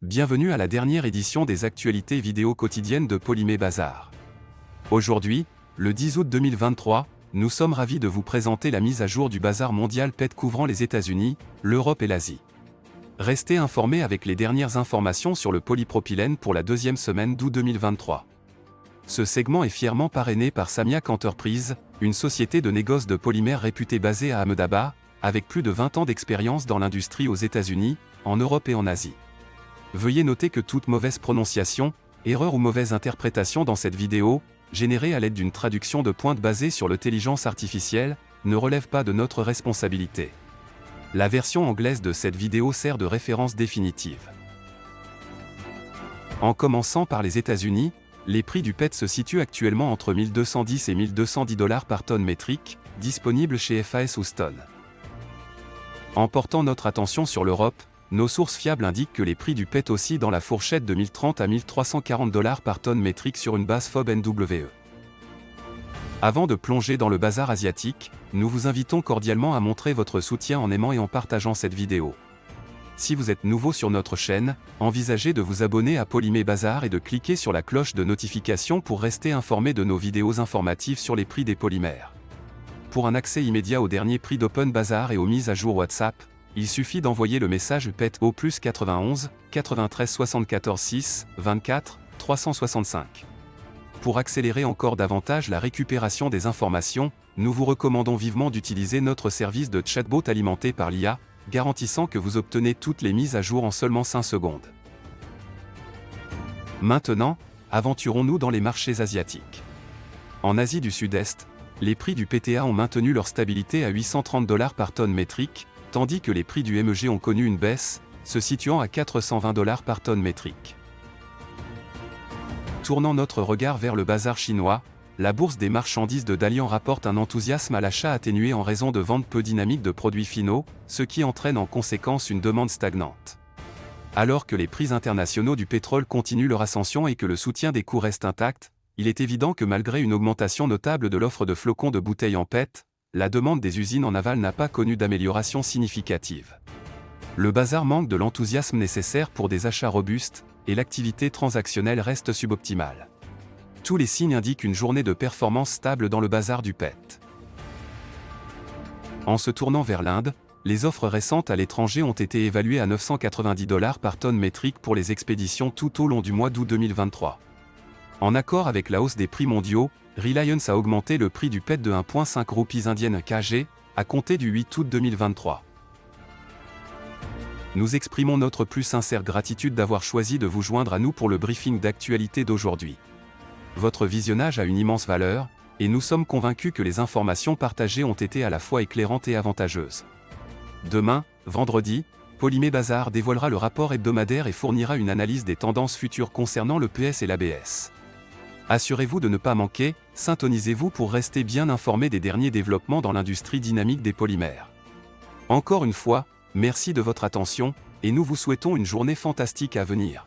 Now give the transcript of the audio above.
Bienvenue à la dernière édition des actualités vidéo quotidiennes de Polymé Bazar. Aujourd'hui, le 10 août 2023, nous sommes ravis de vous présenter la mise à jour du bazar mondial PET couvrant les États-Unis, l'Europe et l'Asie. Restez informés avec les dernières informations sur le polypropylène pour la deuxième semaine d'août 2023. Ce segment est fièrement parrainé par Samiak Enterprises, une société de négoce de polymères réputée basée à Ahmedabad, avec plus de 20 ans d'expérience dans l'industrie aux États-Unis, en Europe et en Asie. Veuillez noter que toute mauvaise prononciation, erreur ou mauvaise interprétation dans cette vidéo, générée à l'aide d'une traduction de pointe basée sur l'intelligence artificielle, ne relève pas de notre responsabilité. La version anglaise de cette vidéo sert de référence définitive. En commençant par les États-Unis, les prix du PET se situent actuellement entre 1210 et 1210 $ par tonne métrique, disponibles chez FAS Houston. En portant notre attention sur l'Europe, nos sources fiables indiquent que les prix du PET oscillent dans la fourchette de 1030 à 1340 $ par tonne métrique sur une base FOB NWE. Avant de plonger dans le bazar asiatique, nous vous invitons cordialement à montrer votre soutien en aimant et en partageant cette vidéo. Si vous êtes nouveau sur notre chaîne, envisagez de vous abonner à Polymé Bazar et de cliquer sur la cloche de notification pour rester informé de nos vidéos informatives sur les prix des polymères. Pour un accès immédiat aux derniers prix d'Open Bazar et aux mises à jour WhatsApp, il suffit d'envoyer le message PET au +91 93 74 6 24 365. Pour accélérer encore davantage la récupération des informations, nous vous recommandons vivement d'utiliser notre service de chatbot alimenté par l'IA, garantissant que vous obtenez toutes les mises à jour en seulement 5 secondes. Maintenant, aventurons-nous dans les marchés asiatiques. En Asie du Sud-Est, les prix du PTA ont maintenu leur stabilité à 830 $ par tonne métrique, tandis que les prix du MEG ont connu une baisse, se situant à 420 $ par tonne métrique. Tournant notre regard vers le bazar chinois, la bourse des marchandises de Dalian rapporte un enthousiasme à l'achat atténué en raison de ventes peu dynamiques de produits finaux, ce qui entraîne en conséquence une demande stagnante. Alors que les prix internationaux du pétrole continuent leur ascension et que le soutien des coûts reste intact, il est évident que malgré une augmentation notable de l'offre de flocons de bouteilles en PET, la demande des usines en aval n'a pas connu d'amélioration significative. Le bazar manque de l'enthousiasme nécessaire pour des achats robustes, et l'activité transactionnelle reste suboptimale. Tous les signes indiquent une journée de performance stable dans le bazar du PET. En se tournant vers l'Inde, les offres récentes à l'étranger ont été évaluées à 990 $ par tonne métrique pour les expéditions tout au long du mois d'août 2023. En accord avec la hausse des prix mondiaux, Reliance a augmenté le prix du PET de 1,5 roupies indiennes kg, à compter du 8 août 2023. Nous exprimons notre plus sincère gratitude d'avoir choisi de vous joindre à nous pour le briefing d'actualité d'aujourd'hui. Votre visionnage a une immense valeur, et nous sommes convaincus que les informations partagées ont été à la fois éclairantes et avantageuses. Demain, vendredi, Polymé Bazar dévoilera le rapport hebdomadaire et fournira une analyse des tendances futures concernant le PS et l'ABS. Assurez-vous de ne pas manquer, syntonisez-vous pour rester bien informé des derniers développements dans l'industrie dynamique des polymères. Encore une fois, merci de votre attention, et nous vous souhaitons une journée fantastique à venir.